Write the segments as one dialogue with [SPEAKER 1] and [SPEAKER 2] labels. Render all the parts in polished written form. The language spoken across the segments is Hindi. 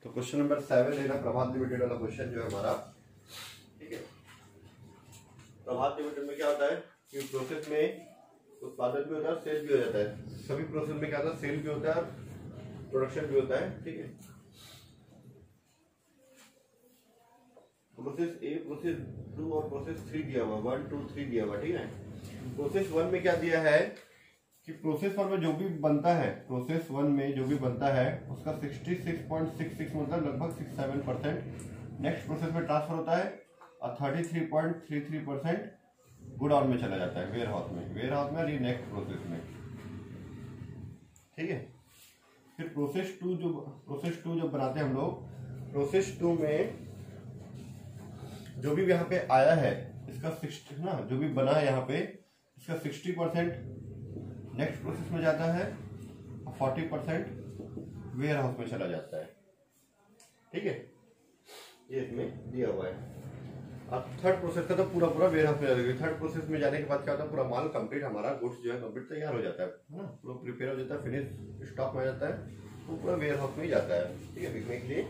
[SPEAKER 1] तो क्वेश्चन नंबर 7 है ना, प्रभात लिमिटेड वाला क्वेश्चन जो है हमारा, ठीक है। प्रभात लिमिटेड में क्या होता है कि प्रोसेस में उत्पादन भी होता है, सेल भी हो जाता है। सभी प्रोसेस में क्या होता है, सेल भी होता है, प्रोडक्शन भी होता है, ठीक है। प्रोसेस ए, प्रोसेस 2 और प्रोसेस 3 दिया हुआ, 1 2 3 दिया हुआ, ठीक है। प्रोसेस 1 में क्या दिया है कि प्रोसेस 1 में जो भी बनता है, प्रोसेस 1 में जो भी बनता है उसका 66.66 मतलब लगभग 67% नेक्स्ट प्रोसेस में ट्रांसफर होता है और 33.33% गुडाउन में चला जाता है, वेयर हाउस में और नेक्स्ट प्रोसेस में, ठीक है। फिर प्रोसेस 2 जब बनाते हैं हम लोग, प्रोसेस 2 में जो भी यहाँ पे आया है इसका 60 ना, जो भी बना है यहाँ पे इसका 60% नेक्स्ट प्रोसेस में जाता है और 40% वेयर हाउस में चला जाता है, ठीक है। ये इसमें दिया हुआ है। अब थर्ड प्रोसेस का तो पूरा वेयर हाउस में जाएगा। थर्ड प्रोसेस में जाने के बाद क्या होता है, पूरा माल कंप्लीट, हमारा गुड्स जो है कंप्लीट तैयार हो जाता है ना, पूरा प्रिपेयर हो जाता है, फिनिश स्टॉक में आ जाता है, तो पूरा वेयर हाउस में ही जाता है, ठीक है, बिकने के लिए,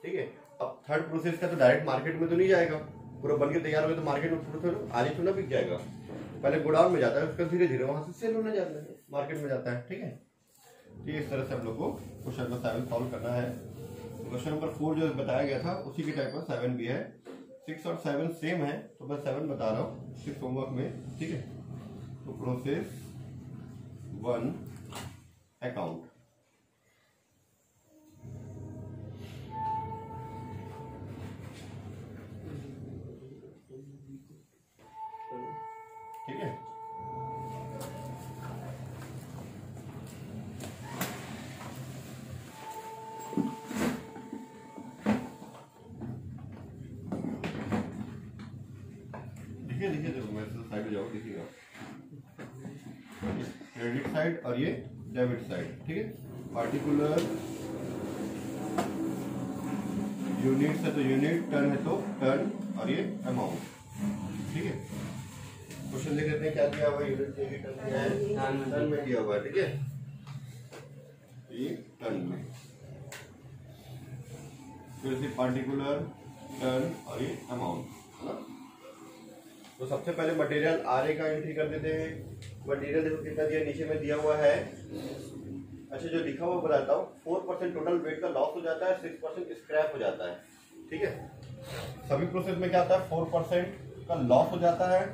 [SPEAKER 1] ठीक है। अब थर्ड प्रोसेस का तो डायरेक्ट मार्केट में तो नहीं जाएगा, पूरा बन के तैयार हो गया तो मार्केट में थोड़ा आज ही थोड़ा बिक जाएगा, पहले गोडाउन में जाता है, उसका धीरे धीरे वहां से सेल होने जाता है, मार्केट में जाता है, ठीक है। तो इस तरह से हम लोग को क्वेश्चन नंबर 7 सॉल्व करना है। क्वेश्चन नंबर 4 जो बताया गया था उसी के टाइप का 7 भी है। 6 और 7 सेम है, तो मैं 7 बता रहा हूँ 6 होमवर्क में, ठीक है। तो प्रोसेस 1 अकाउंट, ठीक है। देखिए देखो, मैं साइड जाओ, देखिएगा, क्रेडिट साइड और ये डेबिट साइड, ठीक है। पार्टिकुलर यूनिट है तो यूनिट, टन है तो टन और ये अमाउंट, ठीक है। क्वेश्चन देख लेते हैं क्या दिया हुआ है, यूनिट दिया, टन दिया है, टन में दिया हुआ है, ठीक है, ये टन में, फिर से पार्टिकुलर, टन और ये अमाउंट, है ना। तो सबसे पहले मटेरियल आर ए का एंट्री कर देते हैं। मटेरियल देखो कितना दिया, नीचे में दिया हुआ है, अच्छा जो लिखा हुआ बताता हूँ, 4% टोटल वेट का लॉस हो जाता है, 6% स्क्रैप हो जाता है, ठीक है। सभी प्रोसेस में क्या आता है, 4% का लॉस हो जाता है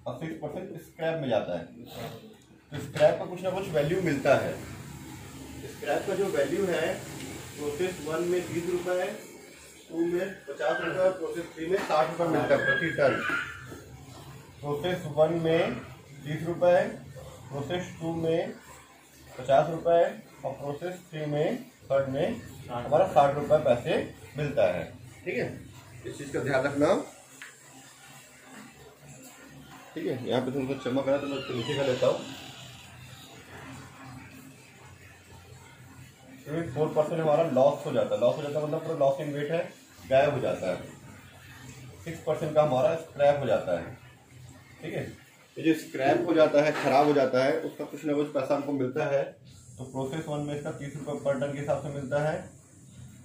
[SPEAKER 1] और 6% स्क्रैप में जाता है। तो स्क्रैप का कुछ ना कुछ वैल्यू मिलता है। स्क्रैप का जो वैल्यू है प्रोसेस 1 में 30 रुपए, 2 में 50 रुपए और प्रोसेस 3 में 60 रुपए मिलता है प्रति टन। प्रोसेस 1 में 30 रुपए, प्रोसेस 2 में 50 रुपए और प्रोसेस 3 में, थर्ड में हमारा 60 रुपए पैसे मिलता है, ठीक है। इस चीज का ध्यान रखना, ठीक है। यहाँ पे तुमको चमक रहा है तो मैं उसको नीचे का लेता हूँ। 4% हमारा लॉस हो जाता है, मतलब पूरा लॉस इन वेट है, गायब हो जाता है। 6% का हमारा स्क्रैप हो जाता है, ठीक है। ये जो स्क्रैप हो जाता है, खराब हो जाता है, उसका कुछ ना कुछ पैसा हमको मिलता है। तो प्रोसेस 1 में इसका 30 रुपये पर टन के हिसाब से मिलता है,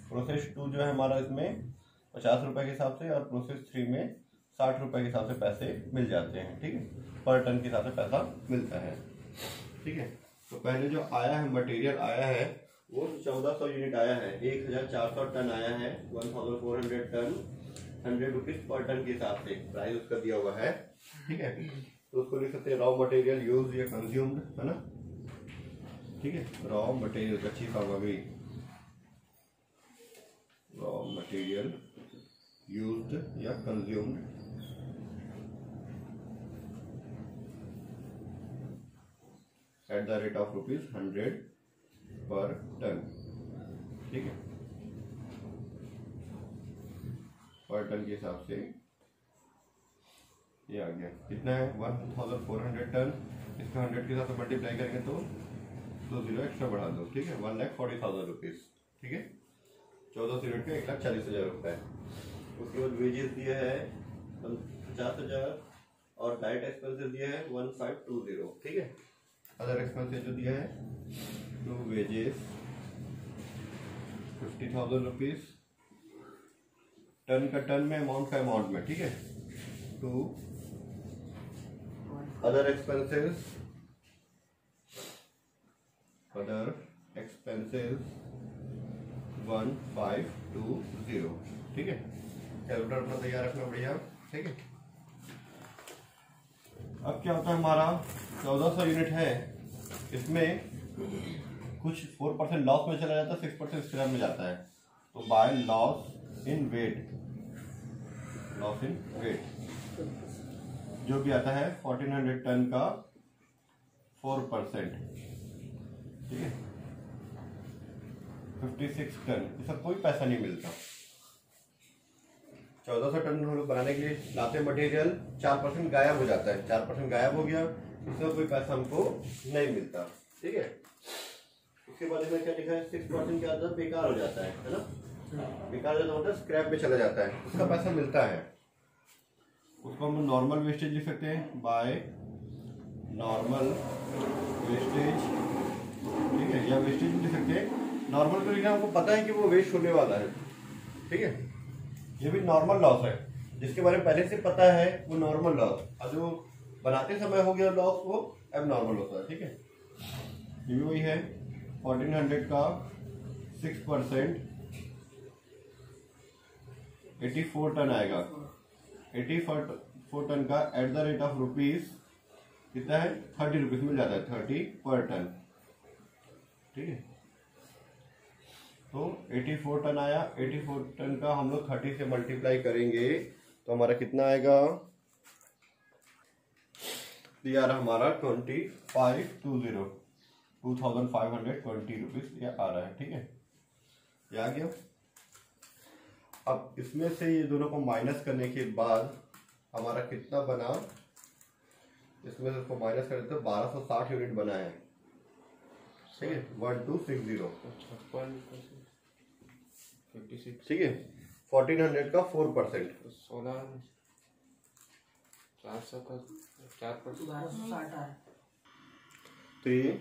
[SPEAKER 1] प्रोसेस 2 जो है हमारा इसमें 50 रुपये के हिसाब से और प्रोसेस 3 में 60 रुपये के हिसाब से पैसे मिल जाते हैं, ठीक है। पर टन के हिसाब से पैसा मिलता है, ठीक है। तो पहले जो आया है, मटेरियल आया है वो 1400 यूनिट आया है, 1400 टन आया है, 1400 टन, 100 रुपीज पर टन के हिसाब से प्राइस उसका दिया हुआ है, ठीक है। तो उसको लिख सकते हैं रॉ मटेरियल यूज या कंज्यूम्ड, है ना, ठीक है। रॉ मटेरियल अच्छी सामग्री, रॉ मटेरियल यूज्ड या consumed eight the rate of ₹100 पर टन, ठीक है, पर टन के हिसाब से ये आ गया। कितना है, 1400 टन, इसको 100 के हिसाब से मल्टीप्लाई करेंगे तो 2 जीरो एक्स्ट्रा बढ़ा दो, ठीक है, 1,40,000 रुपीज, ठीक है। 1400 यूनिट का 1,40,000 रुपये। उसके बाद वेजेस दिया है 50,000 और डाइट एक्सपेंसेस दिया है 1520, ठीक है। अदर एक्सपेंसेस जो दिया है तो वेजेस 50,000 रुपीज, टन का टन में, अमाउंट का अमाउंट में, ठीक है। टू अदर एक्सपेंसेस 1520, ठीक है। कैलकुलेटर अपना तैयार रखना बढ़िया, ठीक है। अब क्या होता है हमारा 1400 यूनिट है, इसमें कुछ 4% लॉस में चला जाता है, 6% स्क्रैप में जाता है। तो बाय लॉस इन वेट जो भी आता है 1400 टन का 4%, ठीक है, 56 टन, इसका कोई पैसा नहीं मिलता। 1400 टन हम लोग बनाने के लिए लाते मटेरियल, 4% गायब हो जाता है, 4% गायब हो गया, इसका कोई पैसा हमको नहीं मिलता, ठीक है। उसके बाद में क्या लिखा है, 6% क्या होता है, बेकार हो जाता है ना, बेकार हो जाता है, स्क्रैप में चला जाता है, उसका पैसा मिलता है। उसको हम नॉर्मल वेस्टेज लिख सकते हैं, बाय नॉर्मल वेस्टेज, ठीक है, या वेस्टेज भी लिख सकते हैं। नॉर्मल को लिखना, हमको पता है कि वो वेस्ट होने वाला है, ठीक है। ये भी नॉर्मल लॉस है, जिसके बारे में पहले से पता है वो नॉर्मल लॉस, और जो बनाते समय हो गया लॉस वो अब नॉर्मल होता है, ठीक है। ये भी वही है, 1400 का 6% 84 टन आएगा। 84 टन का eight the rate of rupees कितना है, 30 रुपीज मिल जाता है, 30 पर टन, ठीक है। तो 84 टन आया, 84 टन का हम लोग 30 से मल्टीप्लाई करेंगे तो हमारा कितना आएगा, यार हमारा 2520 रुपीज ये आ रहा है, ठीक है, ये आ गया। अब इसमें से ये दोनों को माइनस करने के बाद हमारा कितना बना, इसमें से इसको माइनस कर देते 1260 यूनिट बना है, ठीक है, 1260, ठीक है। 1400 का 4%,
[SPEAKER 2] 400 का 4%,
[SPEAKER 1] तो ये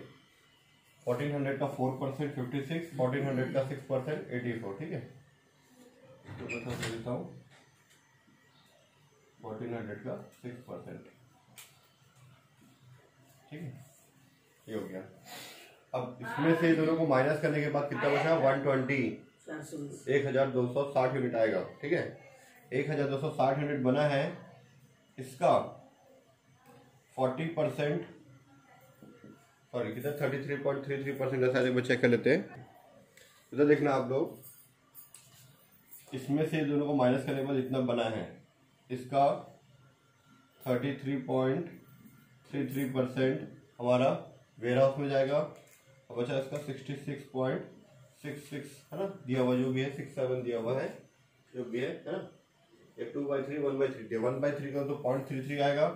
[SPEAKER 1] 1400 का 4% 56, 1400 का 6% 84, ठीक है। तो बता देता हूँ 1400 का 6%, ठीक है, ये हो गया। अब इसमें से दोनों को माइनस करने के बाद कितना बचा, 1260 यूनिट आएगा, ठीक है। 1260 यूनिट बना है, इसका 40%, सॉरी कितना, 33.33% ऐसा एक बार चेक कर लेते हैं। इधर देखना आप लोग, इसमें से दोनों को माइनस करने के बाद इतना बना है, इसका 33.33% हमारा वेयर हाउस में जाएगा, और बचा इसका 66.66 है ना, दिया हुआ जो भी है, 67 दिया हुआ है जो भी है ना। ये 2/3 1/3, 1/3 करो तो 0.33 आएगा,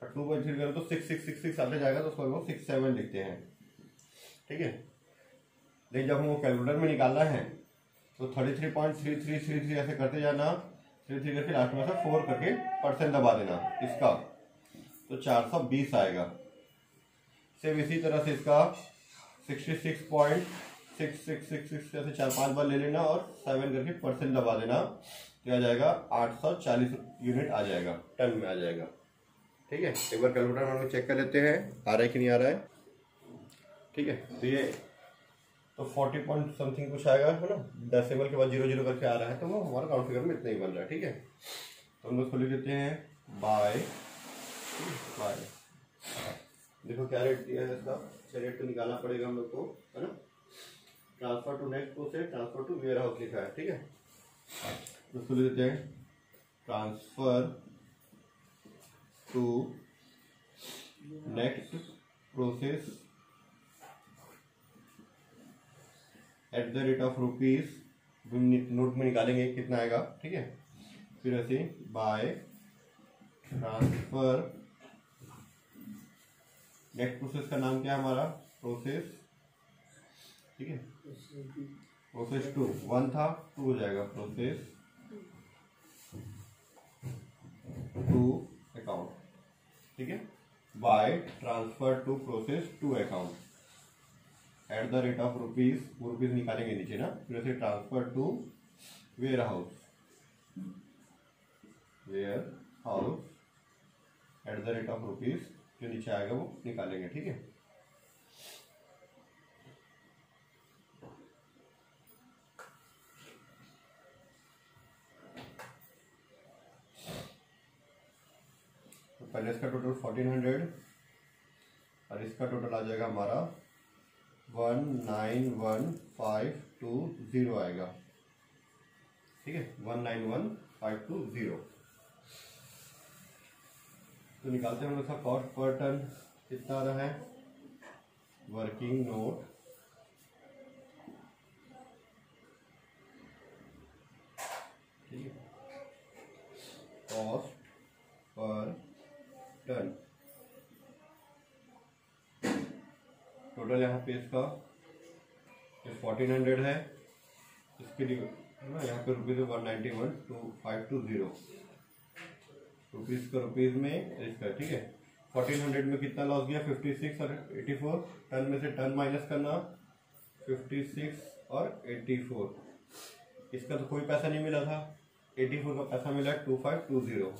[SPEAKER 1] और 2/3 करो तो 6666 आते जाएगा, तो उसको हम 67 लिखते हैं, ठीक है। लेकिन जब हमको कैलकुलेटर में निकालना है तो 33.3333 ऐसे करते जाना, 33 करके लास्ट में से 4 करके % दबा देना इसका, तो 420 आएगा। सेम इसी तरह से इसका 66.6666 ऐसे 4-5 बार ले लेना और 7 करके % दबा देना, तो आ जाएगा 840 यूनिट आ जाएगा, टन में आ जाएगा, ठीक है। एक बार कैलकुलेटर हम लोग चेक कर लेते हैं आ रहा है कि नहीं आ रहा है, ठीक है। तो ये तो 40 पॉइंट समथिंग कुछ आएगा है ना, डेसिमल के बाद 00 करके आ रहा है, तो वो हमारा काउंट फिगर में इतना ही बन रहा है, ठीक है। तो हम लोग को लिख देते हैं बाय, देखो क्या रेट दिया है इसका, अच्छा रेट तो निकालना पड़ेगा हम लोग को, है ना। Transfer to next process, transfer to warehouse लिखा है, ठीक है। तो उसको लिख देते हैं transfer to next process at the rate of rupees, note में निकालेंगे कितना आएगा, ठीक है। फिर ऐसे बाय ट्रांसफर, नेक्स्ट प्रोसेस का नाम क्या है हमारा, प्रोसेस, ठीक है, प्रोसेस 2, 1 था 2 हो जाएगा, प्रोसेस 2 अकाउंट, ठीक है, by transfer to process 2 account, at the rate of rupees, वो रुपीज निकालेंगे नीचे ना, फिर से transfer to warehouse, warehouse at the rate of rupees, जो नीचे आएगा वो निकालेंगे। ठीक है, तो पहले इसका टोटल 1400 और इसका टोटल आ जाएगा हमारा 191520 आएगा। ठीक है, 191520। तो निकालते हैं हम इसका कॉस्ट पर टन कितना आ रहा है। वर्किंग नोट ठीक है, कॉस्ट पर टन टोटल यहाँ पे इसका 1400 है, इसके लिए ना यहाँ पे रुपीज़ 1912520 रुपीज़ का रुपीज़ में इसका। ठीक है, 1400 में कितना लॉस गया 56 और 84, टन में से टन माइनस करना 56 और 84, इसका तो कोई पैसा नहीं मिला था, 84 का पैसा मिला 2520।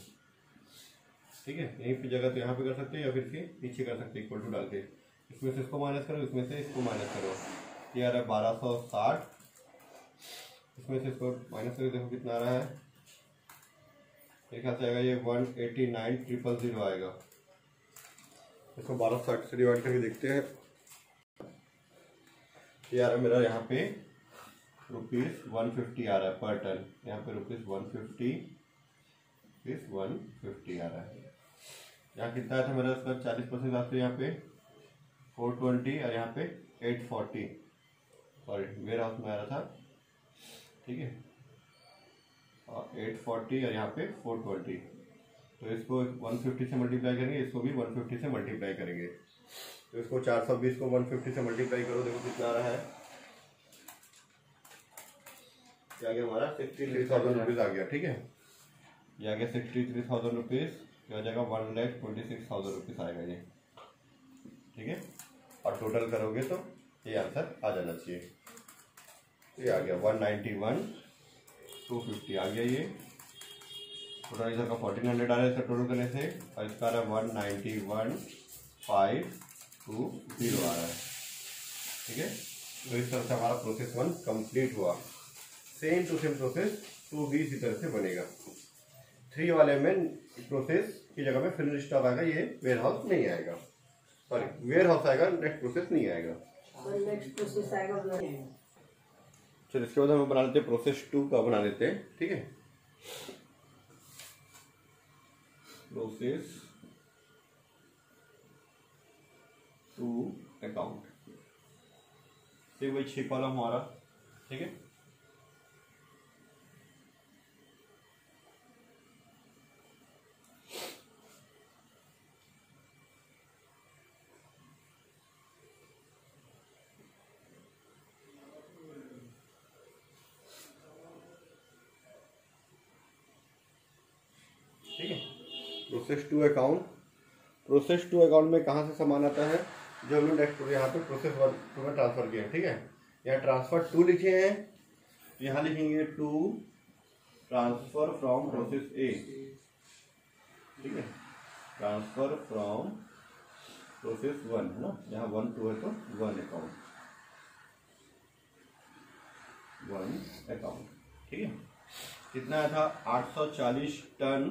[SPEAKER 1] ठीक है, यहीं पे जगह तो यहाँ पे कर सकते हैं या फिर इसके नीचे कर सकते हैं इक्वल टू डाल के, इसमें से इसको माइनस करो, इसमें से इसको माइनस करो, ये आ रहा है 1260, इसमें से इसको माइनस करो, देखो कितना आ रहा है, एक हाथ आएगा ये 189,000 आएगा। इसको 1260 से डिवाइड करके देखते हैं, ये आ रहा है मेरा यहाँ पे ₹150 आ रहा है पर टन, यहाँ पे ₹150 आ रहा है। यहाँ कितना आया था मेरा इसका 40% आपसे, यहाँ पे 420 और यहाँ पे 840, सॉरी वेयर हाउस में आ रहा था। ठीक है, और 840 और यहाँ पे 420, तो इसको 150 से मल्टीप्लाई करेंगे, इसको भी 150 से मल्टीप्लाई करेंगे, तो इसको 420 को 150 से मल्टीप्लाई करो, देखो कितना आ रहा है, ये आ गया हमारा 63,000 रुपीज़ आ गया। ठीक है, ये आ गया 63,000 रुपीज़, ये आ जाएगा 1,26,000 रुपीज़ आएगा ये। ठीक है, और टोटल करोगे तो ये आंसर आ जाना चाहिए, ये आ गया 191,250 आ गया। ये टोटल इधर का 1400 आ रहा है इसका टोटल करने से, और इसका आ रहा है 191,520 आ रहा है। ठीक है, तो इस तरह से हमारा प्रोसेस 1 कंप्लीट हुआ। सेम टू सेम प्रोसेस 2 भी इसी तरह से बनेगा। 3 वाले में प्रोसेस की जगह में फिनिश स्टॉक आएगा, ये वेयर हाउस नहीं आएगा, सॉरी वेयर हाउस आएगा, नेक्स्ट प्रोसेस नहीं आएगा।
[SPEAKER 3] नेक्स्ट प्रोसेस आएगा।
[SPEAKER 1] चलो इसके बाद हम बना लेते हैं प्रोसेस 2 का बना लेते हैं। ठीक है, प्रोसेस 2 अकाउंट से वही 6 कॉलम हमारा। ठीक है, ठीक है, प्रोसेस 2 अकाउंट। प्रोसेस 2 अकाउंट में कहाँ से सामान आता है, जो हमने नेक्स्ट यहाँ पे प्रोसेस 1 में ट्रांसफर किया है। ठीक है, यहाँ ट्रांसफर 2 लिखे हैं, यहाँ लिखेंगे 2 ट्रांसफर फ्रॉम प्रोसेस ए। ठीक है, ट्रांसफर फ्रॉम प्रोसेस 1 है ना, यहाँ 1 2 है तो 1 अकाउंट, 1 अकाउंट। ठीक है, कितना आया था 840 टन,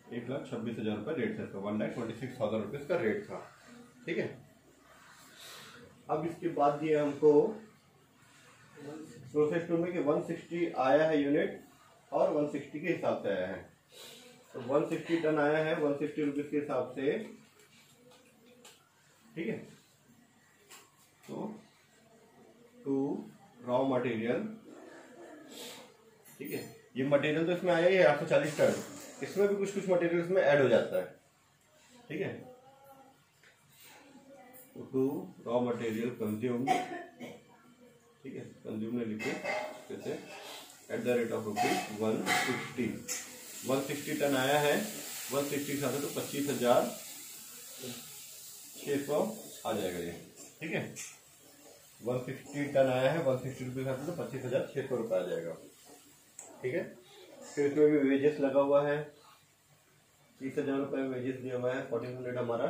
[SPEAKER 1] 1,26,000 रुपये रेट था इसका, 1,26,000 रुपये इसका रेट था। ठीक है, अब इसके बाद दिए हमको प्रोसेस 2 में कि 160 आया है यूनिट और 160 के हिसाब से आया है, तो 160 टन आया है 160 रुपीज के हिसाब से। ठीक है, तो 2 रॉ मटेरियल। ठीक है, ये मटेरियल तो इसमें आया ही है 840 टन, इसमें भी कुछ मटेरियल इसमें ऐड हो जाता है। ठीक है, तो 2 रॉ मटेरियल कंज्यूम। ठीक है, कंज्यूम ने लिखे जैसे at the rate of ₹160। 160 ton आया है, 160 के साथ तो 25,600 आ जाएगा ये, ठीक है। 160 टन आया है, 160 रुपये खाते तो 25,600 रुपये आ जाएगा, ठीक है। फिर इसमें भी वेजेस लगा हुआ है, 30,000 रुपये वेजेस दिया हुआ है, 1400 हमारा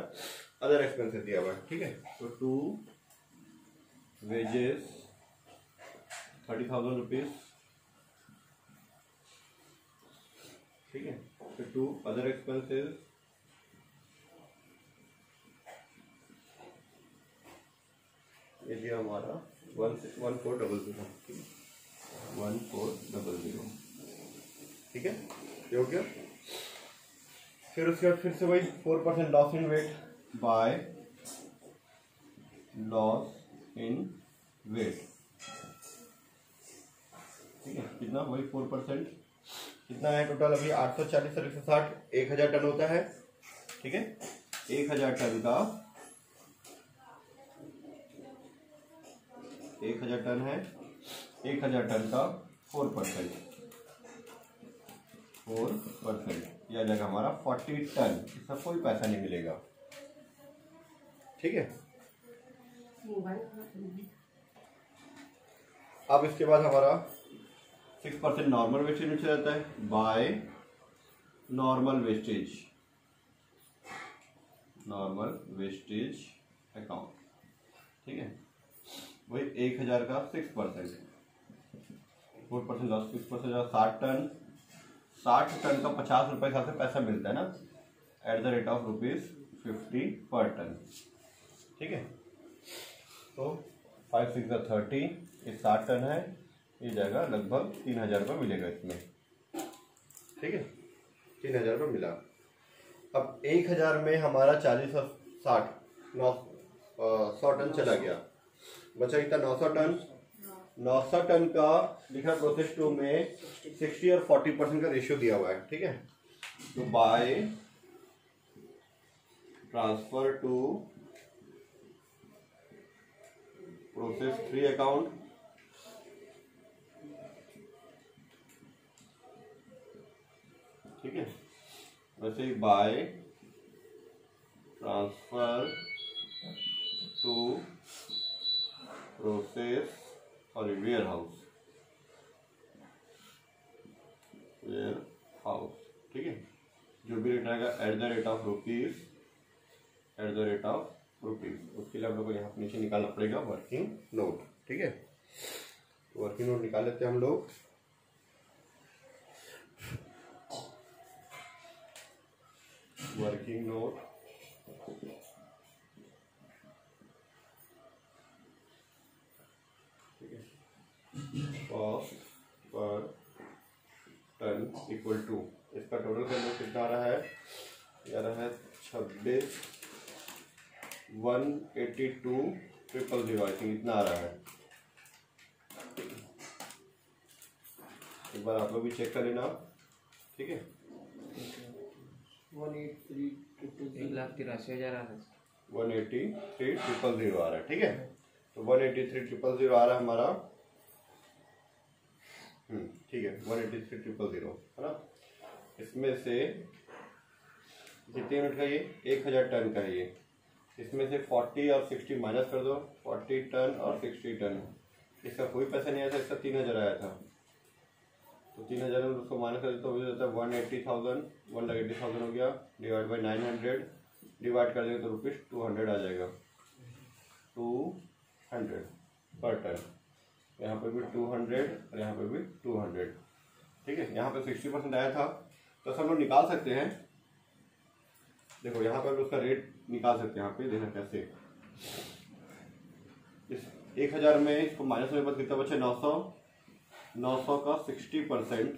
[SPEAKER 1] अदर एक्सपेंसेस दिया हुआ है, ठीक है। तो 2 वेजेस 30,000 रुपीज, ठीक है। फिर 2 अदर एक्सपेंसेस, ये दिया हमारा 1400, 1400, ठीक है, ये हो गया। फिर उसके बाद फिर से वही 4% loss in weight by loss in weight, ठीक है। कितना, वही 4%, कितना है टोटल अभी 840 और 160, 1000 टन होता है, ठीक है। 1000 टन का 1000 टन है, 1000 टन का 4%, 4% यह आ जाएगा हमारा 40 टन, इसका कोई पैसा नहीं मिलेगा, ठीक है। अब इसके बाद हमारा 6% नॉर्मल वेस्टेज में चला जाता है by normal wastage, normal wastage account, ठीक है। वही 1000 का 6%, 4% लॉस, 6% 60 टन, 60 टन का 50 रुपये हिसाब से पैसा मिलता है ना, एट द रेट ऑफ ₹50 पर टन, ठीक है। तो 5 6 30, ये 60 टन है, ये जाएगा लगभग 3000 रुपये मिलेगा इसमें, ठीक है। 3000 रुपये मिला। अब 1000 में हमारा 40 और 60 100 टन चला गया, बचा कितना 900 टन। 900 टन का लिखा प्रोसेस 2 में 60 और 40% का रेशियो दिया हुआ है, ठीक है। तो by transfer to process 3 account, ठीक है। वैसे ही बाय ट्रांसफर टू प्रोसेस और वेयर हाउस, ठीक है। जो भी रेट आएगा at the rate of ₹, at the rate of ₹, उसके लिए हम लोग को यहाँ नीचे निकालना पड़ेगा वर्किंग नोट, ठीक है। तो वर्किंग नोट निकाल लेते हैं हम लोग। Working note, cost per ton equal to, इसका टोटल करना कितना आ रहा है, ये आ रहा है 26 182 000, आई थिंक इतना आ रहा है। एक बार आप लोग भी चेक कर लेना, ठीक है।
[SPEAKER 2] 1,83,000 आ रहा है,
[SPEAKER 1] 183,000 आ रहा है, ठीक है। तो 183,000 आ रहा है हमारा, ठीक है। 183,000 है ना। इसमें से कितने यूनिट का, ये 1000 टन का है, ये इसमें से 40 और 60 माइनस कर दो, 40 टन और 60 टन, इसका कोई पैसा नहीं आया था, इसका 3000 आया था। तो 3000 में उसको माइनस कर दो तो हो जाता है 180,000, 1,80,000 हो गया, डिवाइड बाई 900, डिवाइड कर देंगे तो ₹200 आ जाएगा, 200 पर टन। यहाँ पे भी 200 और यहाँ पे भी 200, ठीक है। यहाँ पे 60% आया था, तो सब लोग निकाल सकते हैं। देखो यहाँ पे उसका रेट निकाल सकते हैं, यहाँ पे देखना कैसे। इस 1000 में इसको माइनस होने के बाद कितना बचे, 900, 900 का 60%,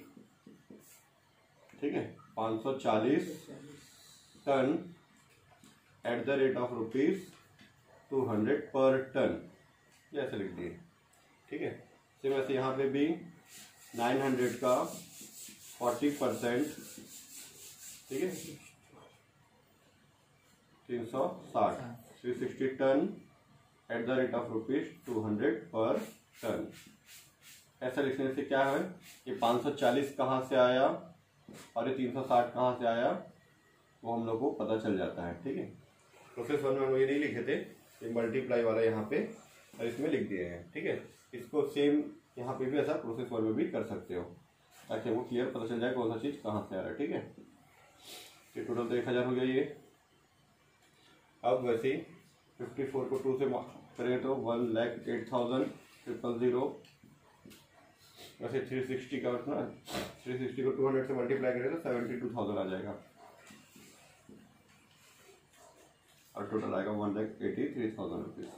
[SPEAKER 1] ठीक है, 540 ton at the rate of ₹200 per ton, ऐसे लिख दिए, ठीक है। सेम वैसे यहाँ पे भी 900 का 40%, ठीक है, 360, 360 ton at the rate of ₹200 per ton. ऐसा लिखने से क्या है, ये 540 कहाँ से आया और ये 360 कहाँ से आया, वो हम लोग को पता चल जाता है, ठीक है। प्रोसेस 1 में हम ये नहीं लिखे थे, ये मल्टीप्लाई वाला यहाँ पे और इसमें लिख दिए हैं, ठीक है। इसको सेम यहाँ पे भी ऐसा प्रोसेस 1 में भी कर सकते हो, ताकि वो क्लियर पता चल जाए कौन सा चीज़ कहाँ से आ रहा है, ठीक है। ये टोटल तो 1000 हो गया ये। अब वैसे 54 को 2 से करें तो 1,08,000 वैसे 360 का ना 360 को 200 से मल्टीप्लाई करें तो 72,000 आ जाएगा और टोटल आएगा 1,83,000 रुपीज,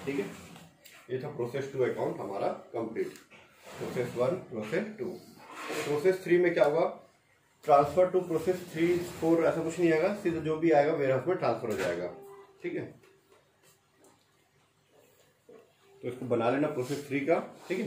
[SPEAKER 1] ठीक है। ये था प्रोसेस 2 अकाउंट हमारा कंप्लीट। Process 1, process 2। प्रोसेस 3 में क्या होगा, ट्रांसफर टू प्रोसेस 3, 4 ऐसा कुछ नहीं आएगा, सीधा जो भी आएगा वेयर हाउस में ट्रांसफर हो जाएगा, ठीक है। तो इसको बना लेना प्रोसेस 3 का, ठीक है।